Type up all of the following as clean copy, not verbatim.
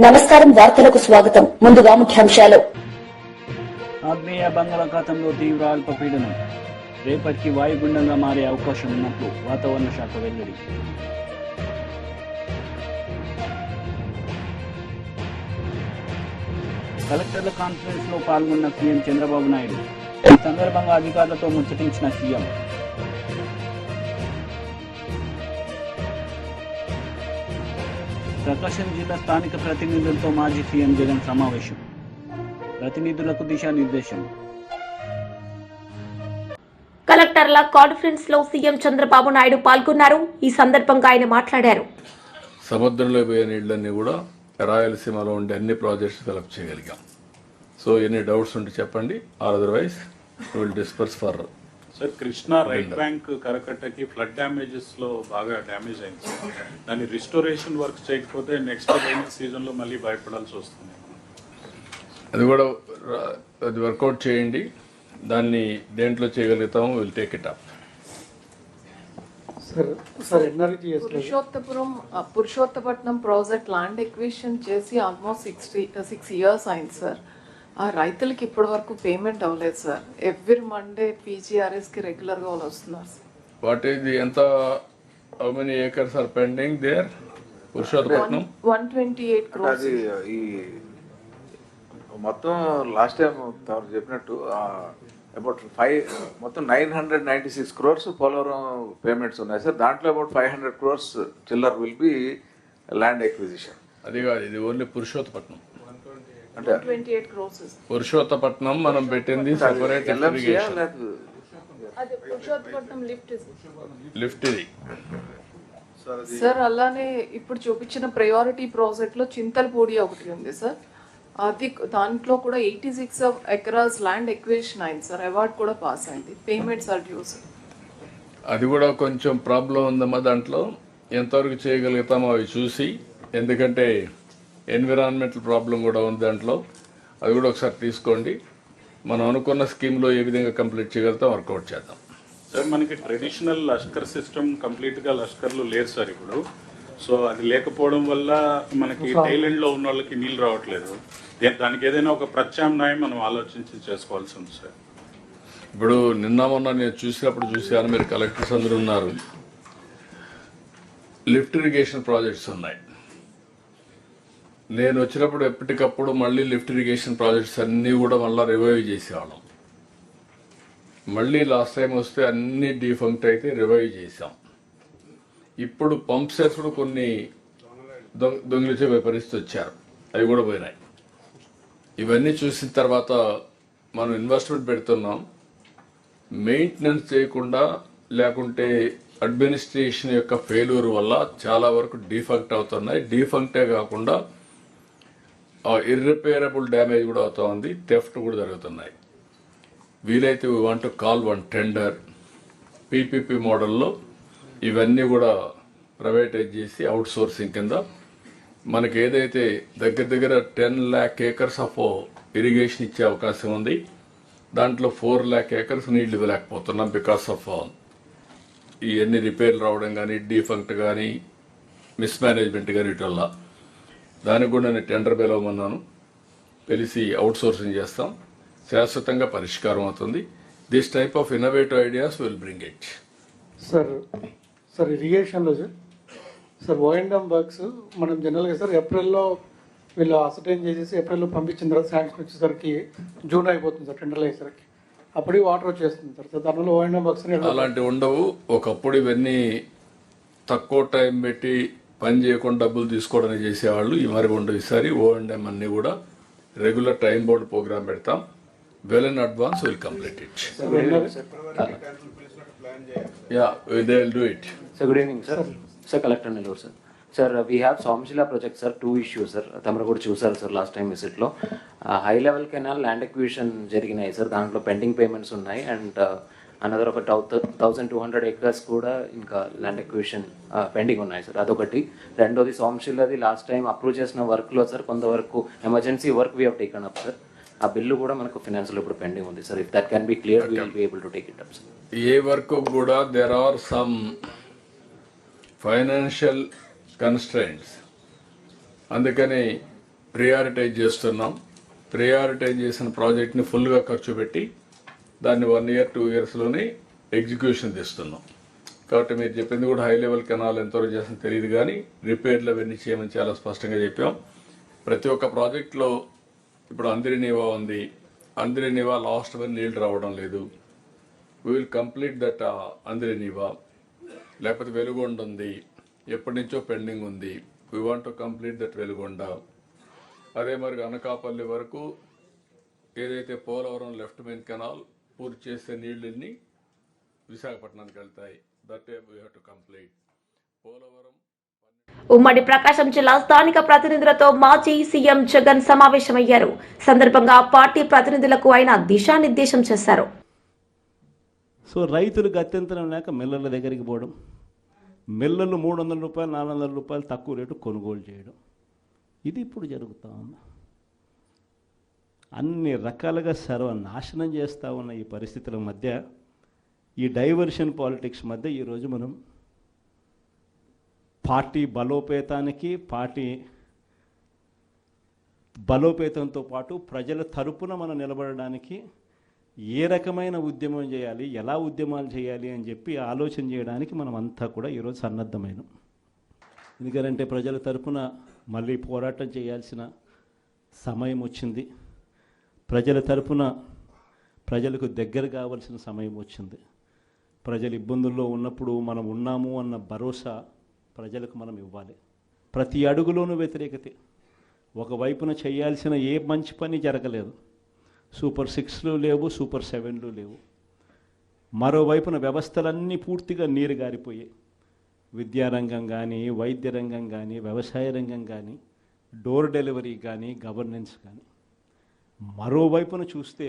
నమస్కారం, వార్తలకు స్వాగతం. ముందుగా ముఖ్యాంశాలు. ఆగ్నేయ బంగాళాఖాతంలో తీవ్ర అల్పపీడనం రేపటికి వాయుగుండంగా మారే అవకాశం ఉన్నట్లు వాతావరణ శాఖ వెల్లడి. కలెక్టర్ల కాన్ఫరెన్స్ లో పాల్గొన్న సీఎం చంద్రబాబు నాయుడు. ఈ సందర్భంగా అధికారులతో ముచ్చటించిన సీఎం. ప్రకాశం జిల్లా స్థానిక ప్రతినిధులతో మాజీ సీఎం జగన్ సమావేశం. ప్రతినిధులకు దిశానిర్దేశం. కలెక్టర్ల కాన్ఫరెన్స్ లో సీఎం చంద్రబాబు నాయుడు పాల్గొన్నారు. ఈ సందర్భంగా ఆయన మాట్లాడారు. సముద్రంలో పోయే నీళ్ళన్నీ కూడా రాయలసీమలో ఉండే అన్ని ప్రాజెక్ట్స్ డెవలప్ చేయగలిగాం. సో ఎన్ని డౌట్స్ ఉంటే చెప్పండి, or otherwise will disperse for. Sir, Krishna right bank కరకట్టకి ఫ్లడ్ డ్యామేజెస్ లో బాగా డ్యామేజ్ అయింది సార్. దాన్ని రిస్టోరేషన్ వర్క్ చేయకపోతే నెక్స్ట్ రైనింగ్ సీజన్ లో మళ్ళీ భయపడాల్సి వస్తుంది. అది కూడా అది వర్కౌట్ చేయండి. దాన్ని దేంట్లో చేయగలుగుతాము, will take it up. Purushottapatnam project land acquisition చేసి ఆల్మోస్ట్ 6 years అయింది సార్. ఆ రైతులకి ఇప్పటి వరకు పేమెంట్ అవ్వలేదు సార్. ఎవ్రీ మండే పీజీఆర్ఎస్కి రెగ్యులర్గా వాళ్ళు వస్తున్నారు సార్. వాట్ ఈస్ ది ఎంత, how many acres are pending there? Purushottapatnam 128 crores. అది ఈ మొత్తం లాస్ట్ టైం తమరు చెప్పినట్టు అబౌట్ 996 crores పోలవరం పేమెంట్స్ ఉన్నాయి సార్. దాంట్లో అబౌట్ 500 crores చిల్లర్ విల్ బి ల్యాండ్ ఎక్విజిషన్. అది కాదు, ఇది ఓన్లీ పురుషోత్తపట్నం. అంటే 128 crores. పురుషోత్తపట్నం మనం పెట్టింది సెపరేట్ ఇరిగేషన్ లిఫ్ట్ ఇది సార్. అలానే ఇప్పుడు చూపించిన ప్రయారిటీ ప్రాజెక్ట్ లో చింతలపూడి ఒకటి ఉంది సార్. అది దాంట్లో కూడా 86 acres ల్యాండ్ ఎక్విజిషన్ అయింది సార్. అవార్డ్ కూడా పాస్ అయింది. Payments are due sir. అది కూడా కొంచెం ప్రాబ్లం ఉందమ్మా. దాంట్లో ఎంతవరకు చేయగలుగుతామో అవి చూసి, ఎందుకంటే ఎన్విరాన్మెంటల్ ప్రాబ్లం కూడా ఉంది దాంట్లో. అది కూడా ఒకసారి తీసుకోండి. మనం అనుకున్న స్కీమ్లో ఏ విధంగా కంప్లీట్ చేయగలుగుతాం వర్కౌట్ చేద్దాం. సార్, మనకి ట్రెడిషనల్ లష్కర్ సిస్టమ్ కంప్లీట్గా లష్కర్లు లేదు సార్ ఇప్పుడు. సో అది లేకపోవడం వల్ల మనకి టైలెండ్ లో ఉన్న వాళ్ళకి నీళ్ళు రావట్లేదు. దానికి ఏదైనా ఒక ప్రత్యామ్నాయం మనం ఆలోచించి చేసుకోవాల్సి ఉంది సార్. ఇప్పుడు నిన్న మొన్న నేను చూసాను, మీరు కలెక్టర్స్ అందరూ ఉన్నారు. లిఫ్ట్ ఇరిగేషన్ ప్రాజెక్ట్స్ ఉన్నాయి. నేను వచ్చినప్పుడు ఎప్పటికప్పుడు మళ్ళీ లిఫ్ట్ ఇరిగేషన్ ప్రాజెక్ట్స్ అన్నీ కూడా మళ్ళీ రివైవ్ చేసేవాళ్ళం. మళ్ళీ లాస్ట్ టైం వస్తే అన్ని డీఫంక్ట్ అయితే రివైవ్ చేసాం. ఇప్పుడు పంప్ సెట్స్ కూడా కొన్ని దొంగిలించే పరిస్థితి వచ్చారు, అవి కూడా పోయినాయి. ఇవన్నీ చూసిన తర్వాత మనం ఇన్వెస్ట్మెంట్ పెడుతున్నాం. మెయింటెనెన్స్ చేయకుండా, లేకుంటే అడ్మినిస్ట్రేషన్ యొక్క ఫెయిల్యూర్ వల్ల చాలా వరకు డీఫంక్ట్ అవుతున్నాయి. డీఫంక్టే కాకుండా ఇర్రిపేరబుల్ డ్యామేజ్ కూడా అవుతా ఉంది, థెఫ్ట్ కూడా జరుగుతున్నాయి. వీలైతే we want to call one tender PPP మోడల్లో ఇవన్నీ కూడా ప్రైవేటైజ్ చేసి అవుట్ సోర్సింగ్ కింద మనకి ఏదైతే దగ్గర 10 lakh acres ఆఫ్ ఇరిగేషన్ ఇచ్చే అవకాశం ఉంది. దాంట్లో 4 lakh acres నీళ్లు ఇవ్వలేకపోతున్నాం బికాస్ ఆఫ్ ఇవన్నీ రిపేర్లు రావడం కానీ, డీఫంక్ట్ కానీ, మిస్మేనేజ్మెంట్ కానీ వీటి వల్ల. దానికి కూడా నేను టెండర్ పిలవమన్నాను. పిలిచి అవుట్ సోర్సింగ్ చేస్తాం. శాశ్వతంగా పరిష్కారం అవుతుంది. This type of innovative ideas will bring it. Sir ఇరిగేషన్లో సార్ ఓఎండ్ఎం వర్క్స్ మనం జనరల్గా సార్ ఏప్రిల్లో వీళ్ళు అసర్టైన్ చేసేసి ఏప్రిల్లో పంపించిన తర్వాత శాంక్షన్ వచ్చేసరికి జూన్ అయిపోతుంది సార్. టెండర్లు అయ్యేసరికి అప్పుడే వాటర్ వచ్చేస్తుంది సార్. సో దానివల్ల ఓఎండ్ఎం వర్క్స్ అలాంటివి ఉండవు. ఒకప్పుడు ఇవన్నీ తక్కువ టైం పెట్టి పని చేయకుండా డబ్బులు తీసుకోవడానికి చేసేవాళ్ళు. ఈ మరి ఉండవు. ఈసారి ఓఎండ్ఎం అన్నీ కూడా రెగ్యులర్ టైం బోర్డ్ ప్రోగ్రామ్ పెడతాం. Well in advance will complete it. Yeah, they will do it. Sir, good evening, sir. Sir, Collector Nellore, sir. Sir, we have Somashila project, sir. 2 issues, sir. Tamaru kuda chusaru, sir, last time visit lo. High level canal land acquisition jariginayi, sir. Dantlo pending payments unnayi, and another of 1200 acres kuda inka land acquisition pending unnayi, sir. Adokati. Rendodi Somashiladi last time approve chesina work lo, sir. Konda varaku emergency work we have taken up, sir. ఆ బిల్లు కూడా మనకు financial ఇప్పుడు pending ఉంది sir. If that can be clear we will be able to take it up sir. ఏ work కూడా there are some financial constraints. అందుకని prioritise చేస్తున్నాం. ప్రియారిటైజ్ చేసిన ప్రాజెక్ట్ని ఫుల్గా ఖర్చు పెట్టి దాన్ని 1 year 2 yearsలోనే ఎగ్జిక్యూషన్ తీస్తున్నాం. కాబట్టి మీరు చెప్పింది కూడా హై లెవెల్ కెనాల్ ఎంతవరకు చేసిన తెలియదు, కానీ రిపేర్లు అవన్నీ చేయమని చాలా స్పష్టంగా చెప్పాం. ప్రతి ఒక్క ప్రాజెక్టులో ఇప్పుడు అందిరినీవా ఉంది. అందిరినీవా లాస్ట్ వన్ నీళ్ళు రావడం లేదు. వీ విల్ కంప్లీట్ దట్ అందిరినీవా. లేకపోతే వెలుగొండ ఉంది, ఎప్పటి నుంచో పెండింగ్ ఉంది. We want to complete that Veligonda. అదే మరి అనకాపల్లి వరకు ఏదైతే పోలవరం లెఫ్ట్ మెయిన్ కెనాల్ పూర్తి చేసే నీళ్ళని విశాఖపట్నానికి వెళ్తాయి. That we have to complete. Polavaram ఉమ్మడి ప్రకాశం జిల్లా స్థానిక ప్రతినిధులతో మాజీ సీఎం జగన్ సమావేశమయ్యారు. సందర్భంగా పార్టీ ప్రతినిధులకు ఆయన దిశానిర్దేశం చేశారు. సో రైతులు గత్యంతరం లేక మిల్లర్ల దగ్గరికి పోవడం, మిల్లర్లు 300 రూపాయలు 400 రూపాయలు తక్కువ రేటు కొనుగోలు చేయడం, ఇది ఇప్పుడు జరుగుతూ ఉంది. అన్ని రకాలుగా సర్వనాశనం చేస్తూ ఉన్న ఈ పరిస్థితుల మధ్య, ఈ డైవర్షన్ పాలిటిక్స్ మధ్య ఈరోజు మనం పార్టీ బలోపేతానికి, పార్టీ బలోపేతంతో పాటు ప్రజల తరపున మనం నిలబడడానికి ఏ రకమైన ఉద్యమం చేయాలి, ఎలా ఉద్యమాలు చేయాలి అని చెప్పి ఆలోచన చేయడానికి మనం అంతా కూడా ఈరోజు సన్నద్ధమైనాం. ఎందుకంటే ప్రజల తరపున మళ్ళీ పోరాటం చేయాల్సిన సమయం వచ్చింది. ప్రజల తరపున ప్రజలకు దగ్గర కావాల్సిన సమయం వచ్చింది. ప్రజలు ఇబ్బందుల్లో ఉన్నప్పుడు మనం ఉన్నాము అన్న భరోసా ప్రజలకు మనం ఇవ్వాలి. ప్రతి అడుగులోనూ వ్యతిరేకతే. ఒకవైపున చేయాల్సిన ఏ మంచి పని జరగలేదు. సూపర్ 6లు లేవు, సూపర్ 7లు లేవు. మరోవైపున వ్యవస్థలన్నీ పూర్తిగా నీరు గారిపోయాయి. విద్యారంగం కానీ, వైద్య రంగం కానీ, వ్యవసాయ రంగం కానీ, డోర్ డెలివరీ కానీ, గవర్నెన్స్ కానీ. మరోవైపున చూస్తే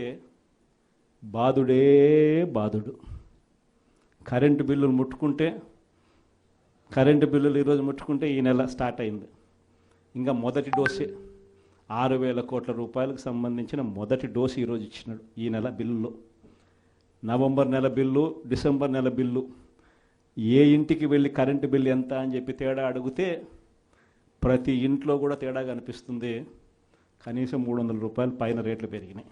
బాధుడే బాధుడు. కరెంటు బిల్లులు ముట్టుకుంటే, కరెంటు బిల్లులు ఈరోజు ముట్టుకుంటే ఈ నెల స్టార్ట్ అయింది. ఇంకా మొదటి డోసే 6,000 కోట్ల రూపాయలకు సంబంధించిన మొదటి డోసు ఈరోజు ఇచ్చినాడు ఈ నెల బిల్లులో. నవంబర్ నెల బిల్లు, డిసెంబర్ నెల బిల్లు, ఏ ఇంటికి వెళ్ళి కరెంటు బిల్లు ఎంత అని చెప్పి తేడా అడిగితే ప్రతి ఇంట్లో కూడా తేడా కనిపిస్తుంది. కనీసం 300 రూపాయలు పైన రేట్లు పెరిగినాయి.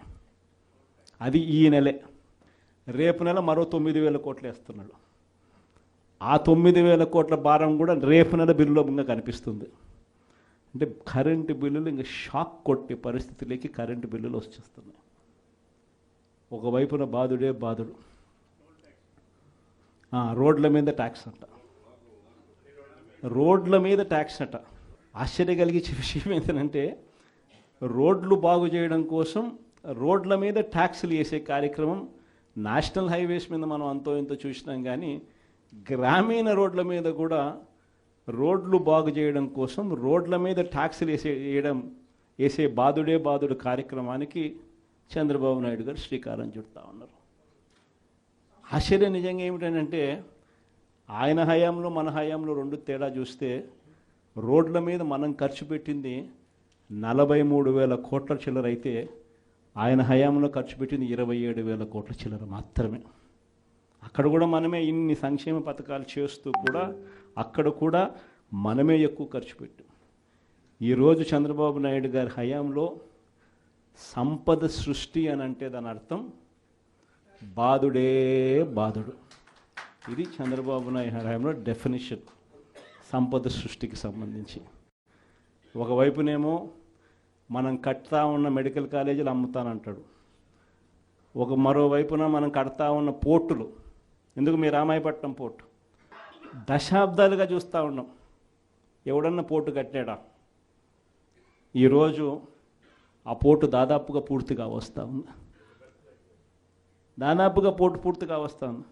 అది ఈ నెలే. రేపు నెల మరో 9,000 కోట్లు వేస్తున్నాడు. ఆ 9,000 కోట్ల భారం కూడా రేపు నెల బిల్లులో ఇంకా కనిపిస్తుంది. అంటే కరెంటు బిల్లులు ఇంకా షాక్ కొట్టే పరిస్థితిలోకి కరెంటు బిల్లులు వచ్చేస్తున్నాయి. ఒకవైపున బాధుడే బాధుడు. రోడ్ల మీద ట్యాక్స్ అంట, రోడ్ల మీద ట్యాక్స్ అంట. ఆశ్చర్య కలిగించే విషయం ఏంటంటే, రోడ్లు బాగు చేయడం కోసం రోడ్ల మీద ట్యాక్సులు వేసే కార్యక్రమం నేషనల్ హైవేస్ మీద మనం అంతో ఎంతో చూసినాం, కానీ గ్రామీణ రోడ్ల మీద కూడా రోడ్లు బాగు చేయడం కోసం రోడ్ల మీద ట్యాక్సులు వేసే బాధుడే బాధుడు కార్యక్రమానికి చంద్రబాబు నాయుడు గారు శ్రీకారం చుడతా ఉన్నారు. ఆశ్చర్యం నిజంగా ఏమిటంటే, ఆయన హయాంలో మన హయాంలో రెండు తేడా చూస్తే, రోడ్ల మీద మనం ఖర్చు పెట్టింది 43,000 కోట్ల చిల్లర అయితే ఆయన హయాంలో ఖర్చు పెట్టింది 27,000 కోట్ల చిల్లర మాత్రమే. అక్కడ కూడా మనమే ఇన్ని సంక్షేమ పథకాలు చేస్తూ కూడా అక్కడ కూడా మనమే ఎక్కువ ఖర్చు పెట్టాం. ఈరోజు చంద్రబాబు నాయుడు గారి హయాంలో సంపద సృష్టి అని అంటే దాని అర్థం బాధుడే బాధుడు. ఇది చంద్రబాబు నాయుడు హయాంలో డెఫినిషన్ సంపద సృష్టికి సంబంధించి. ఒకవైపునేమో మనం కడతా ఉన్న మెడికల్ కాలేజీలు అమ్ముతానంటాడు. మరోవైపున మనం కడతా ఉన్న పోర్టులు, ఎందుకు మీ రామాయపట్నం పోర్టు దశాబ్దాలుగా చూస్తూ ఉన్నాం. ఎవడన్నా పోర్టు కట్టాడా? ఈరోజు ఆ పోర్టు దాదాపుగా పూర్తిగా వస్తూ ఉంది. దాదాపుగా పోర్టు పూర్తిగా వస్తూ ఉంది.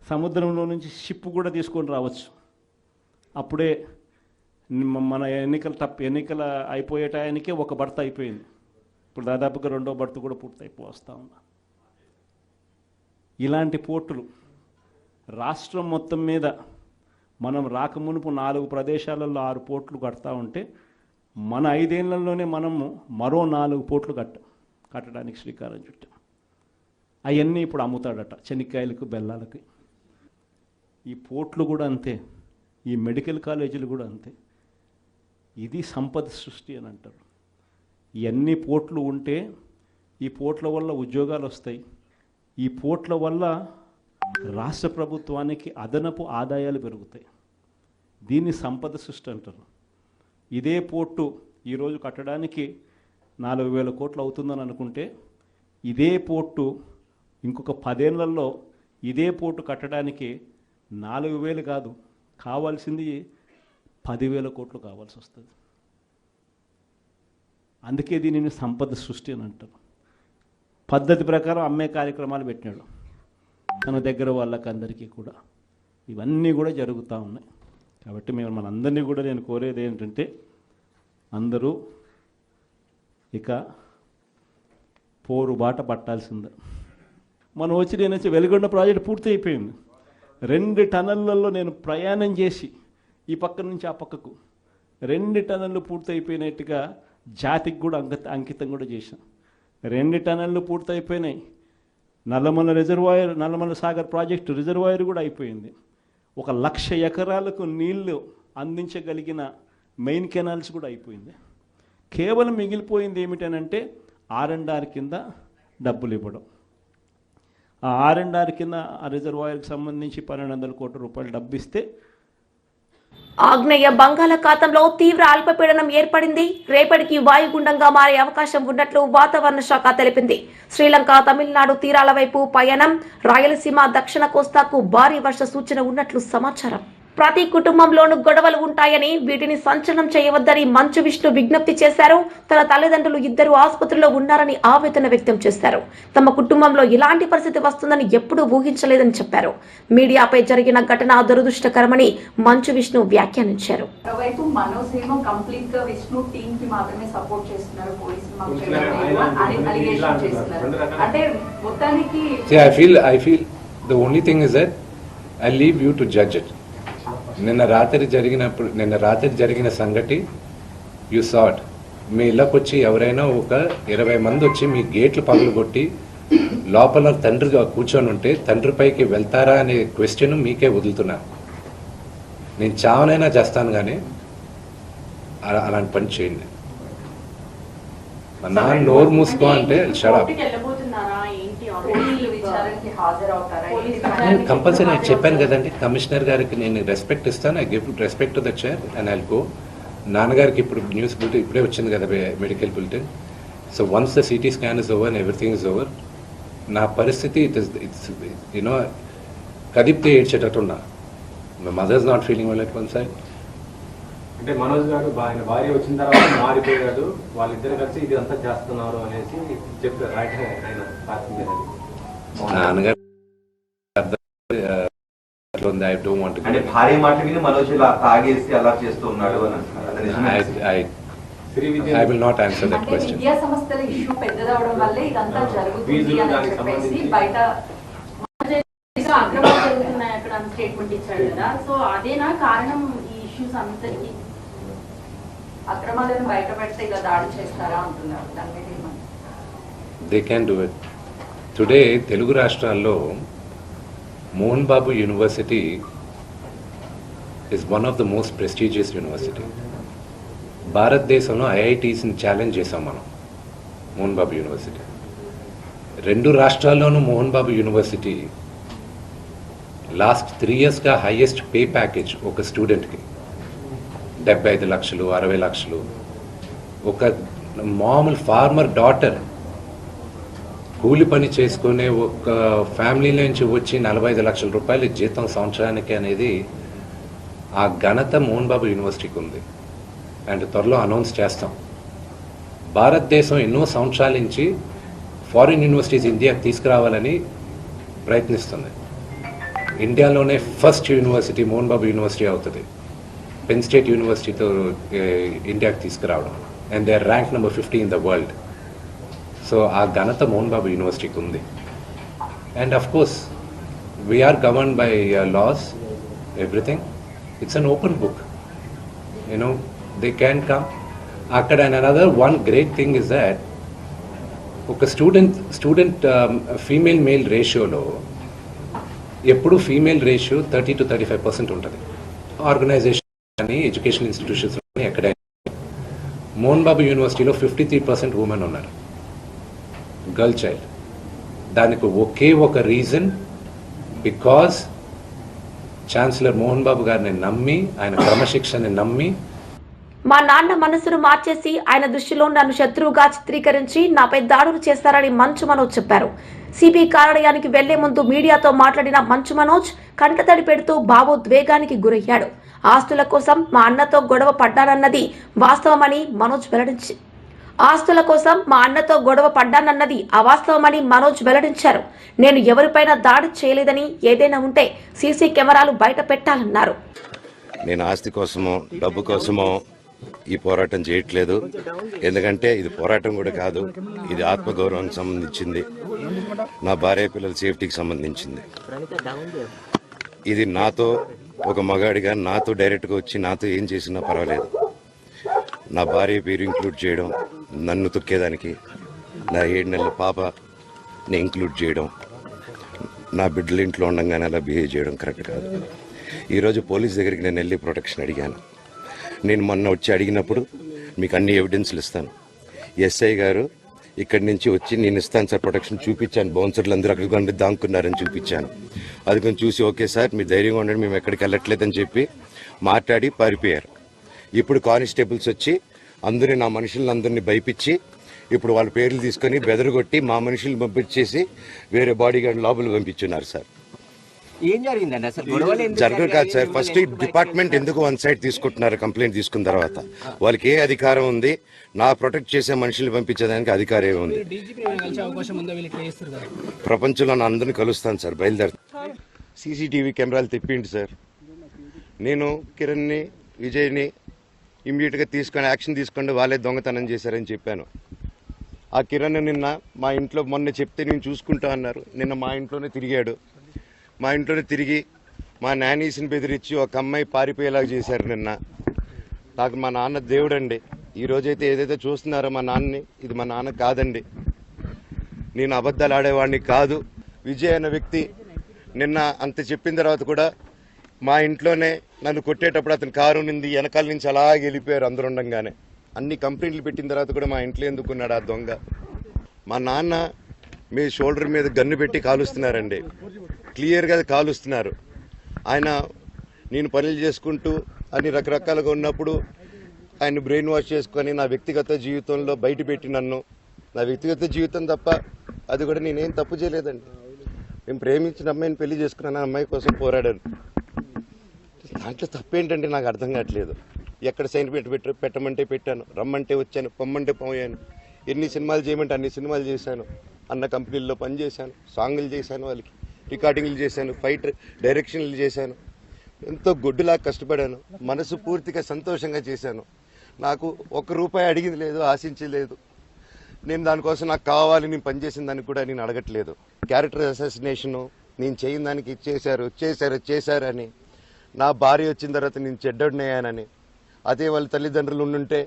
సముద్రంలో నుంచి షిప్ కూడా తీసుకొని రావచ్చు. అప్పుడే మన ఎన్నికల అయిపోయే టయానికే ఒక బర్త అయిపోయింది. ఇప్పుడు దాదాపుగా రెండో బర్త కూడా పూర్తయిపోస్తూ ఉంది. ఇలాంటి పోర్టులు రాష్ట్రం మొత్తం మీద మనం రాకమునుపు 4 ప్రదేశాలలో 6 పోర్టులు కడతా ఉంటే, మన 5 ఏళ్లలోనే మనము మరో 4 పోర్టులు కట్టడానికి శ్రీకారం చుట్టాం. అవన్నీ ఇప్పుడు అమ్ముతాడట చెనిక్కాయలకు, బెల్లాలకి. ఈ పోర్టులు కూడా అంతే, ఈ మెడికల్ కాలేజీలు కూడా అంతే. ఇది సంపద సృష్టి అని అంటారు. ఇవన్నీ పోర్ట్లు ఉంటే ఈ పోర్ట్ల వల్ల ఉద్యోగాలు వస్తాయి, ఈ పోర్ట్ల వల్ల రాష్ట్ర ప్రభుత్వానికి అదనపు ఆదాయాలు పెరుగుతాయి. దీన్ని సంపద సృష్టి అంటారు. ఇదే పోర్టు ఈరోజు కట్టడానికి 4,000 కోట్లు అవుతుందని అనుకుంటే ఇదే పోర్టు ఇంకొక 10 ఏళ్లలో ఇదే పోర్టు కట్టడానికి 4,000 కాదు, కావాల్సింది 10,000 కోట్లు కావాల్సి వస్తుంది. అందుకే దీనిని సంపద సృష్టి అని అంటారు. పద్ధతి ప్రకారం అమ్మే కార్యక్రమాలు పెట్టినాడు తన దగ్గర వాళ్ళకి అందరికీ కూడా. ఇవన్నీ కూడా జరుగుతూ ఉన్నాయి. కాబట్టి మనందరినీ కూడా నేను కోరేది ఏంటంటే అందరూ ఇక పోరు బాట పట్టాల్సిందే. మనం నేను వచ్చి వెలిగొండ ప్రాజెక్ట్ పూర్తి అయిపోయింది. 2 టన్నెళ్లలో నేను ప్రయాణం చేసి ఈ పక్క నుంచి ఆ పక్కకు 2 టన్నెళ్ళు పూర్తి అయిపోయినట్టుగా జాతికి కూడా అంకితం కూడా చేశాం. 2 టన్నెళ్ళు పూర్తి అయిపోయినాయి. నల్లమల సాగర్ ప్రాజెక్టు రిజర్వాయర్ కూడా అయిపోయింది. 1,00,000 ఎకరాలకు నీళ్లు అందించగలిగిన మెయిన్ కెనాల్స్ కూడా అయిపోయింది. కేవలం మిగిలిపోయింది ఏమిటనంటే R&R కింద డబ్బులు ఇవ్వడం. ఆ R&R కింద ఆ రిజర్వాయర్కి సంబంధించి 1,200 కోట్ల రూపాయలు డబ్బు ఇస్తే ఆగ్నేయ బంగాళాఖాతంలో తీవ్ర అల్పపీడనం ఏర్పడింది. రేపటికి వాయుగుండంగా మారే అవకాశం ఉన్నట్లు వాతావరణ శాఖ తెలిపింది. శ్రీలంక, తమిళనాడు తీరాల వైపు పయనం, రాయలసీమ, దక్షిణ కోస్తాకు భారీ వర్ష సూచన ఉన్నట్లు సమాచారం. ప్రతి కుటుంబంలోనూ గొడవలు ఉంటాయని, వీటిని సంచలనం చేయవద్దని మంచు విష్ణు విజ్ఞప్తి చేశారు. తన తల్లిదండ్రులు 2 ఆసుపత్రిలో ఉన్నారని ఆవేదన వ్యక్తం చేశారు. తమ కుటుంబంలో ఇలాంటి పరిస్థితి వస్తుందని ఎప్పుడూ ఊహించలేదని చెప్పారు. మీడియాపై జరిగిన ఘటన దురదృష్టకరమని మంచు విష్ణు వ్యాఖ్యానించారు. I leave you to judge it. నిన్న రాత్రి జరిగిన సంగతి యూ సాట్. మీ ఇళ్ళకి వచ్చి ఎవరైనా ఒక 20 మంది వచ్చి మీ గేట్లు పగలగొట్టి లోపల తండ్రిగా కూర్చొని ఉంటే తండ్రి పైకి వెళ్తారా అనే క్వశ్చన్ మీకే వదులుతున్నా. నేను చావనైనా చేస్తాను కానీ అలాంటి పని చేయండి. మా నాన్న నోరు మూసుకో అంటే షడప్. నేను కంపల్సరీ చెప్పాను కదండి, కమిషనర్ గారికి నేను రెస్పెక్ట్ ఇస్తాను. I give respect to the chair and I'll go. నాన్నగారికి ఇప్పుడు న్యూస్ బులెటిన్ ఇప్పుడే వచ్చింది కదా, medical bulletin. So once the CT scan is over and everything is over, నా పరిస్థితి ఇట్స్ యూనో కదిపితే ఏడ్చేటట్టున్నా. My mother's not feeling well at one side. అంటే మనోజ్ గారు ఆయన భార్య వచ్చిన తర్వాత మారిపోయాడు, వాళ్ళిద్దరు కలిసి ఇది అంతా చేస్తున్నారు అనేసి చెప్పారు. నాన్నగారు భార్య మాట విని మనోజ్ తాగేసి అలా చేస్తూ ఉన్నాడు అని. I will not answer that question. విద్యా సంస్థల ఇష్యూ పెద్దదవడం వల్లే ఇదంతా జరుగుతుంది అని చెప్పేసి బయట అక్రమాలు జరుగుతున్నాయి అక్కడ స్టేట్మెంట్ ఇచ్చాడు కదా. సో అదేనా కారణం ఈ ఇష్యూస్ అంతటికి? అక్రమాలను బయట పెడితే ఇలా దాడి చేస్తారా అంటున్నారు. దాని మీద ఏమన్నా? They can do it. Today Telugu రాష్ట్రాల్లో Mohan Babu university is one of the most prestigious university. భారతదేశంలో ఐఐటీస్ని ఛాలెంజ్ చేసాం మనం మోహన్ బాబు యూనివర్సిటీ. 2 రాష్ట్రాల్లోనూ మోహన్ బాబు యూనివర్సిటీ లాస్ట్ 3 yearsగా హైయెస్ట్ పే ప్యాకేజ్ ఒక స్టూడెంట్కి 75 లక్షలు 60 లక్షలు. ఒక మామూలు ఫార్మర్ డాటర్ కూలి పని చేసుకునే ఒక ఫ్యామిలీ నుంచి వచ్చి 45 లక్షల రూపాయలు జీతం సంవత్సరానికి అనేది ఆ ఘనత మోహన్ బాబు యూనివర్సిటీకి ఉంది. అండ్ త్వరలో అనౌన్స్ చేస్తాం. భారతదేశం ఎన్నో సంవత్సరాల నుంచి ఫారిన్ యూనివర్సిటీస్ ఇండియాకి తీసుకురావాలని ప్రయత్నిస్తుంది. ఇండియాలోనే first university Mohan Babu university అవుతుంది. పెన్ స్టేట్ యూనివర్సిటీతో ఇండియాకి తీసుకురావడం. And they are rank number 50 in the world. So ఆ ఘనత మోహన్ బాబు యూనివర్సిటీకి ఉంది. And of course we are governed by laws, everything. It's an open book, you know they can come అక్కడ. And another one great thing is that ఒక student female male రేషియోలో ఎప్పుడు female ratio 30 to 35% ఉంటుంది. Organisation కానీ ఎడ్యుకేషన్ ఇన్స్టిట్యూషన్స్ కానీ ఎక్కడైనా మోహన్ బాబు యూనివర్సిటీలో 53% women ఉన్నారు, గర్ల్ చైల్డ్. దానికి ఒకే ఒక reason, because chancellor Mohan Babu గారిని నమ్మి, ఆయన క్రమశిక్షణని నమ్మి. మా నాన్న మనసును మార్చేసి ఆయన దృష్టిలో నన్ను శత్రువుగా చిత్రీకరించి నాపై దాడులు చేస్తారని మంచు మనోజ్ చెప్పారు. సిబి కార్యాలయానికి వెళ్లే ముందు మీడియాతో మాట్లాడిన మంచు మనోజ్ కంటతడి పెడుతూ భావోద్వేగానికి గురయ్యాడు. ఆస్తుల కోసం మా అన్నతో గొడవ పడ్డానన్నది వాస్తవమని మనోజ్ వెల్లడించి అవాస్తవమని మనోజ్ వెల్లడించారు. నేను ఎవరిపైన దాడి చేయలేదని, ఏదైనా ఉంటే సీసీ కెమెరాలు బయట పెట్టాలన్నారు. నేను ఆస్తి కోసమో డబ్బు కోసమో ఈ పోరాటం చేయట్లేదు. ఎందుకంటే ఇది పోరాటం కూడా కాదు, ఇది ఆత్మగౌరవానికి సంబంధించింది, నా భార్య పిల్లల సేఫ్టీకి సంబంధించింది. ఇది నాతో ఒక మగాడిగా నాతో డైరెక్ట్గా వచ్చి నాతో ఏం చేసినా పర్వాలేదు. నా భార్య పేరు ఇంక్లూడ్ చేయడం, నన్ను తొక్కేదానికి, నా 7 నెలల పాపని ఇంక్లూడ్ చేయడం, నా బిడ్డల ఇంట్లో ఉండగానే అలా బిహేవ్ చేయడం కరెక్ట్ కాదు. ఈరోజు పోలీస్ దగ్గరికి నేను వెళ్ళి ప్రొటెక్షన్ అడిగాను. నేను మొన్న వచ్చి అడిగినప్పుడు మీకు అన్ని ఎవిడెన్స్లు ఇస్తాను, ఎస్ఐ గారు ఇక్కడి నుంచి వచ్చి నేను ఇస్తాను సార్ ప్రొటెక్షన్ చూపించాను, బౌన్సర్లు అందరూ అక్కడికి దాక్కున్నారని చూపించాను. అది కొంచెం చూసి ఓకే సార్ మీరు ధైర్యంగా ఉండండి, మేము ఎక్కడికి వెళ్ళట్లేదని చెప్పి మాట్లాడి పారిపోయారు. ఇప్పుడు కానిస్టేబుల్స్ వచ్చి అందరినీ, నా మనుషులందరినీ భయపించి ఇప్పుడు వాళ్ళ పేర్లు తీసుకొని బెదరగొట్టి మా మనుషులు పంపించేసి వేరే బాడీ గార్డ్ లోపల పంపించున్నారు సార్. ఏం జరిగిందండి అసలు? జరగదు కాదు సార్. ఫస్ట్ డిపార్ట్మెంట్ ఎందుకు వన్ సైడ్ తీసుకుంటున్నారు? కంప్లైంట్ తీసుకున్న తర్వాత వాళ్ళకి ఏ అధికారం ఉంది? నా ప్రొటెక్ట్ చేసే మనుషులు పంపించేదానికి అధికారం ఉంది. ప్రపంచంలో నా అందరినీ కలుస్తాను సార్, బయలుదేరుతాను. సీసీటీవీ కెమెరాలు తెప్పిండి సార్. నేను కిరణ్ని, విజయ్ని ఇమ్మీడియట్గా తీసుకొని యాక్షన్ తీసుకోండి, వాళ్ళే దొంగతనం చేశారని చెప్పాను. ఆ కిరణ్ నిన్న మా ఇంట్లో మొన్న చెప్తే నేను చూసుకుంటా అన్నారు. నిన్న మా ఇంట్లోనే తిరిగాడు. మా ఇంట్లోనే తిరిగి మా నానీస్ని బెదిరించి ఒక అమ్మాయి పారిపోయేలాగా చేశారు నిన్న. నాకు మా నాన్న దేవుడండి. ఈ రోజైతే ఏదైతే చూస్తున్నారో మా నాన్నని, ఇది మా నాన్న కాదండి. నేను అబద్ధాలు ఆడేవాడిని కాదు. విజయ్ అనే వ్యక్తి నిన్న అంత చెప్పిన తర్వాత కూడా మా ఇంట్లోనే నన్ను కొట్టేటప్పుడు అతని కారు నింది వెనకాల నుంచి అలా వెళ్ళిపోయారు అందరు ఉండగానే. అన్ని కంప్లైంట్లు పెట్టిన తర్వాత కూడా మా ఇంట్లో ఎందుకున్నాడు ఆ దొంగ? మా నాన్న మీ షోల్డర్ మీద గన్ను పెట్టి కాలుస్తున్నారండి, క్లియర్గా కాలుస్తున్నారు. ఆయన నేను పనులు చేసుకుంటూ అన్ని రకరకాలుగా ఉన్నప్పుడు ఆయన బ్రెయిన్ వాష్ చేసుకొని నా వ్యక్తిగత జీవితంలో బయటపెట్టి నన్ను, నా వ్యక్తిగత జీవితం తప్ప అది కూడా నేనేం తప్పు చేయలేదండి. నేను ప్రేమించిన అమ్మాయిని పెళ్లి చేసుకున్నాను, ఆ అమ్మాయి కోసం పోరాడాను. దాంట్లో తప్పేంటంటే నాకు అర్థం కావట్లేదు. ఎక్కడ సైన్ పెట్టమంటే పెట్టాను, రమ్మంటే వచ్చాను, పొమ్మంటే పోయాను. ఎన్ని సినిమాలు చేయమంటే అన్ని సినిమాలు చేశాను. అన్న కంపెనీల్లో పనిచేశాను, సాంగులు చేశాను, వాళ్ళకి రికార్డింగ్లు చేశాను, ఫైట్ డైరెక్షన్లు చేశాను. ఎంతో గొడ్డులా కష్టపడాను, మనసు పూర్తిగా సంతోషంగా చేశాను. నాకు ₹1 అడిగింది లేదు, ఆశించలేదు. నేను దానికోసం నాకు కావాలి, నేను పనిచేసిన దానికి కూడా నేను అడగట్లేదు. క్యారెక్టర్ అసాసినేషను నేను చేయని దానికి చేశారు అని, నా భార్య వచ్చిన తర్వాత నేను చెడ్డోడినయ్యానని. అదే వాళ్ళ తల్లిదండ్రులు ఉండుంటే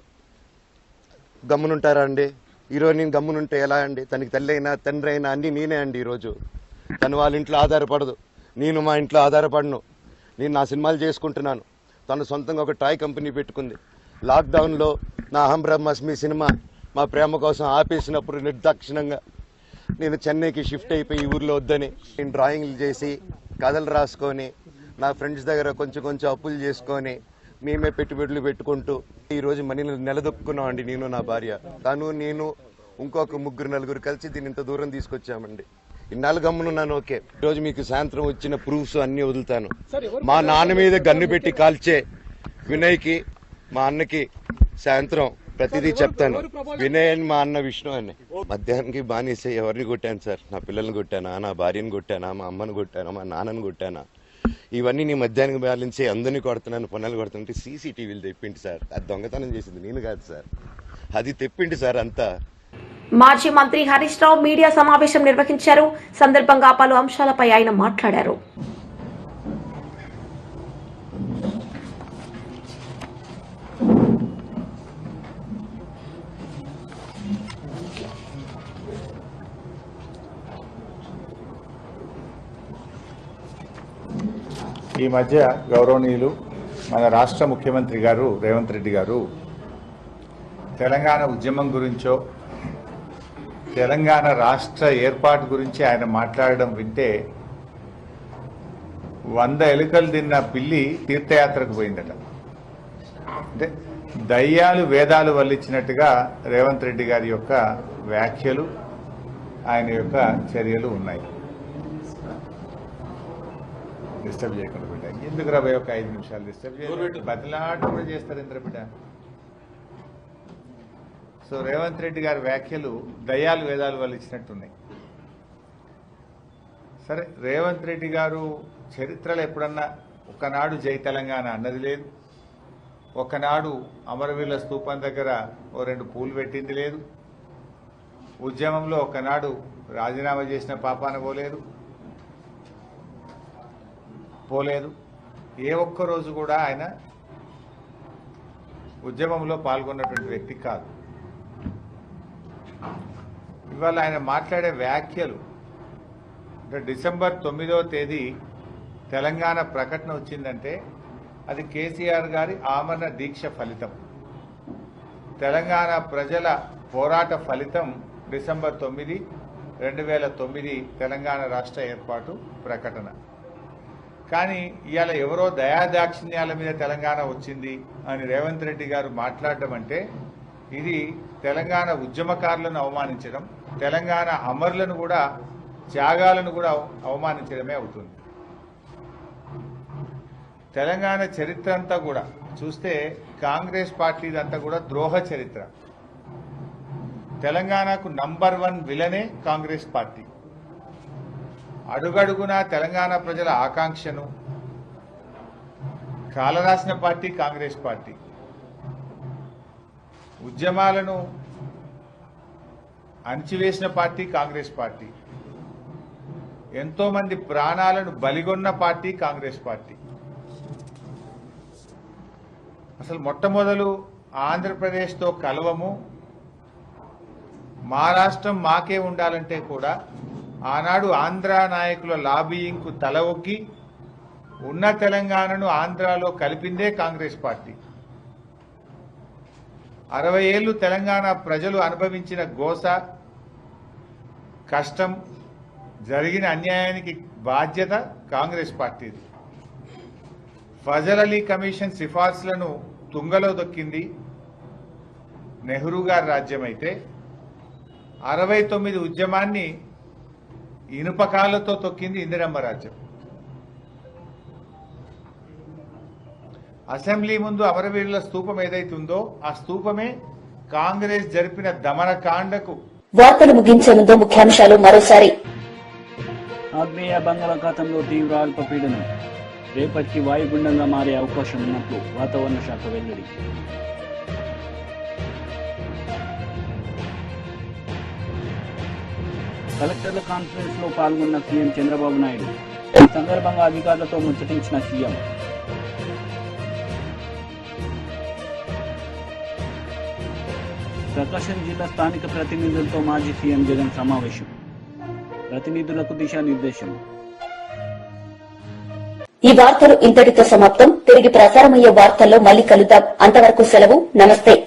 గమ్మునుంటారా అండి? ఈరోజు నేను గమ్మునుంటే ఎలా అండి? తనకి తల్లి అయినా తండ్రి అయినా అన్నీ నేనే అండి. ఈరోజు తను వాళ్ళ ఇంట్లో ఆధారపడదు, నేను మా ఇంట్లో ఆధారపడను. నేను నా సినిమాలు చేసుకుంటున్నాను. తను సొంతంగా ఒక టాయ్ కంపెనీ పెట్టుకుంది. లాక్డౌన్లో నా అహం బ్రహ్మాస్మి సినిమా మా ప్రేమ కోసం ఆపేసినప్పుడు నిర్దాక్షిణంగా నేను చెన్నైకి షిఫ్ట్ అయిపోయి ఈ ఊర్లో వద్దని నేను డ్రాయింగ్లు చేసి కథలు రాసుకొని నా ఫ్రెండ్స్ దగ్గర కొంచెం అప్పులు చేసుకొని మేమే పెట్టుబడులు పెట్టుకుంటూ ఈరోజు మనీని నిలదొక్కున్నాం అండి. నేను, నా భార్య, తను, నేను, ఇంకొక 3-4 కలిసి దీన్ని ఇంత దూరం తీసుకొచ్చామండి. ఇన్నాళ్ళు గమ్మునున్నాను. ఓకే, ఈరోజు మీకు సాయంత్రం వచ్చిన ప్రూఫ్స్ అన్నీ వదులుతాను. మా నాన్న మీద గన్ను పెట్టి కాల్చే వినయ్కి, మా అన్నకి సాయంత్రం ప్రతిదీ చెప్తాను. వినయ్ అని మా అన్న విష్ణు అని. మధ్యాహ్నానికి బానిసే ఎవరిని కొట్టాను సార్? నా పిల్లల్ని కొట్టానా, నా భార్యను కొట్టానా, మా అమ్మని కొట్టానా, మా నాన్నని కొట్టానా? ఇవన్నీ నీ మధ్యాహ్నం బ్యాలెన్సే అందరినీ కొడుతున్నాను, పనులు కొడుతుంటే సీసీటీవీలు తెప్పిండి సార్. అది దొంగతనం చేసింది నేను కాదు సార్, అది తెప్పిండి సార్ అంతా. మాజీ మంత్రి హరీష్ రావు మీడియా సమావేశం నిర్వహించారు. సందర్భంగా పలు అంశాలపై ఆయన మాట్లాడారు. ఈ మధ్య గౌరవనీయులు మన రాష్ట్ర ముఖ్యమంత్రి గారు రేవంత్ రెడ్డి గారు తెలంగాణ ఉద్యమం గురించో తెలంగాణ రాష్ట్ర ఏర్పాటు గురించి ఆయన మాట్లాడడం వింటే 100 ఎలుకలు తిన్న పిల్లి తీర్థయాత్రకు పోయిందట. అంటే దయ్యాలు వేదాలు వల్లించినట్టుగా రేవంత్ రెడ్డి గారి యొక్క వ్యాఖ్యలు, ఆయన యొక్క చర్యలు ఉన్నాయి. డిస్టర్బ్ చేయకుండా బిడ్డ, ఎందుకు 25 నిమిషాలు డిస్టర్బ్ చేయాలి? బతిలాట కూడా చేస్తారు ఇంద్ర బిడ్డ. సో రేవంత్ రెడ్డి గారి వ్యాఖ్యలు దయ్యాలు వేదాలు వల్ల ఇచ్చినట్టున్నాయి. సరే, రేవంత్ రెడ్డి గారు చరిత్రలో ఎప్పుడన్నా ఒకనాడు జై తెలంగాణ అన్నది లేదు, ఒకనాడు అమరవీరుల స్తూపం దగ్గర 2 పూలు పెట్టింది లేదు, ఉద్యమంలో ఒకనాడు రాజీనామా చేసిన పాపాన పోలేదు. ఏ ఒక్క రోజు కూడా ఆయన ఉద్యమంలో పాల్గొన్నటువంటి వ్యక్తి కాదు. ఇవాళ ఆయన మాట్లాడే వ్యాఖ్యలు, అంటే డిసెంబర్ 9వ తేదీ తెలంగాణ ప్రకటన వచ్చిందంటే అది కేసీఆర్ గారి ఆమరణ దీక్ష ఫలితం, తెలంగాణ ప్రజల పోరాట ఫలితం. డిసెంబర్ 9, 2009 తెలంగాణ రాష్ట్ర ఏర్పాటు ప్రకటన. కానీ ఇవాళ ఎవరో దయాదాక్షిణ్యాల మీద తెలంగాణ వచ్చింది అని రేవంత్ రెడ్డి గారు మాట్లాడడం అంటే ఇది తెలంగాణ ఉద్యమకారులను అవమానించడం, తెలంగాణ అమరులను కూడా, త్యాగాలను కూడా అవమానించడమే అవుతుంది. తెలంగాణ చరిత్ర అంతా కూడా చూస్తే కాంగ్రెస్ పార్టీదంతా కూడా ద్రోహ చరిత్ర. తెలంగాణకు నంబర్ 1 విలనే కాంగ్రెస్ పార్టీ. అడుగడుగున తెలంగాణ ప్రజల ఆకాంక్షను కాలరాసిన పార్టీ కాంగ్రెస్ పార్టీ. ఉద్యమాలను అణచివేసిన పార్టీ కాంగ్రెస్ పార్టీ. ఎంతో మంది ప్రాణాలను బలిగొన్న పార్టీ కాంగ్రెస్ పార్టీ. అసలు మొట్టమొదలు ఆంధ్రప్రదేశ్తో కలవము, మా రాష్ట్రం మాకే ఉండాలంటే కూడా ఆనాడు ఆంధ్ర నాయకుల లాబీయింగ్కు తల ఒగ్గి ఉన్న తెలంగాణను ఆంధ్రాలో కలిపిందే కాంగ్రెస్ పార్టీ. 60 ఏళ్లు తెలంగాణ ప్రజలు అనుభవించిన గోస, కష్టం, జరిగిన అన్యాయానికి బాధ్యత కాంగ్రెస్ పార్టీది. ఫజల్ అలీ కమిషన్ సిఫార్సులను తుంగలో దొక్కింది నెహ్రూ గారి రాజ్యం అయితే 69 ఉద్యమాన్ని ఇనుపకాలతో తొక్కింది ఇందిరమ్మ రాజ్యం. అసెంబ్లీ ముందు అమరవీరుల స్తూపం ఏదైతుందో ఆ స్తూపమే కాంగ్రెస్ జరిపిన దమనకాండకు. వార్తలు ముగించే ముందు ముఖ్యాంశాలు మరోసారి. ఆగ్నేయ బంగాళాఖాతంలో తీవ్ర అల్పపీడనం, రేపటికి వాయుగుండంగా మారే అవకాశం ఉన్నట్లు వాతావరణ శాఖ వెల్లడి. కలెక్టర్ల కాన్ఫరెన్స్ లో పాల్గొన్న సీఎం చంద్రబాబు నాయుడు. ఈ సందర్భంగా అధికారులతో ముచ్చటించిన సీఎం. ప్రకాశం జిల్లా స్థానిక ప్రతినిధులతో మాజీ సీఎం జగన్ సమావేశం. ప్రతినిధులకు దిశానిర్దేశం. ఈ వార్తలు ఇంతటితో సమాప్తం. తిరిగి ప్రసారమయ్యే వార్తల్లో మళ్ళీ కలుద్దాం. అంతవరకు సెలవు. నమస్తే.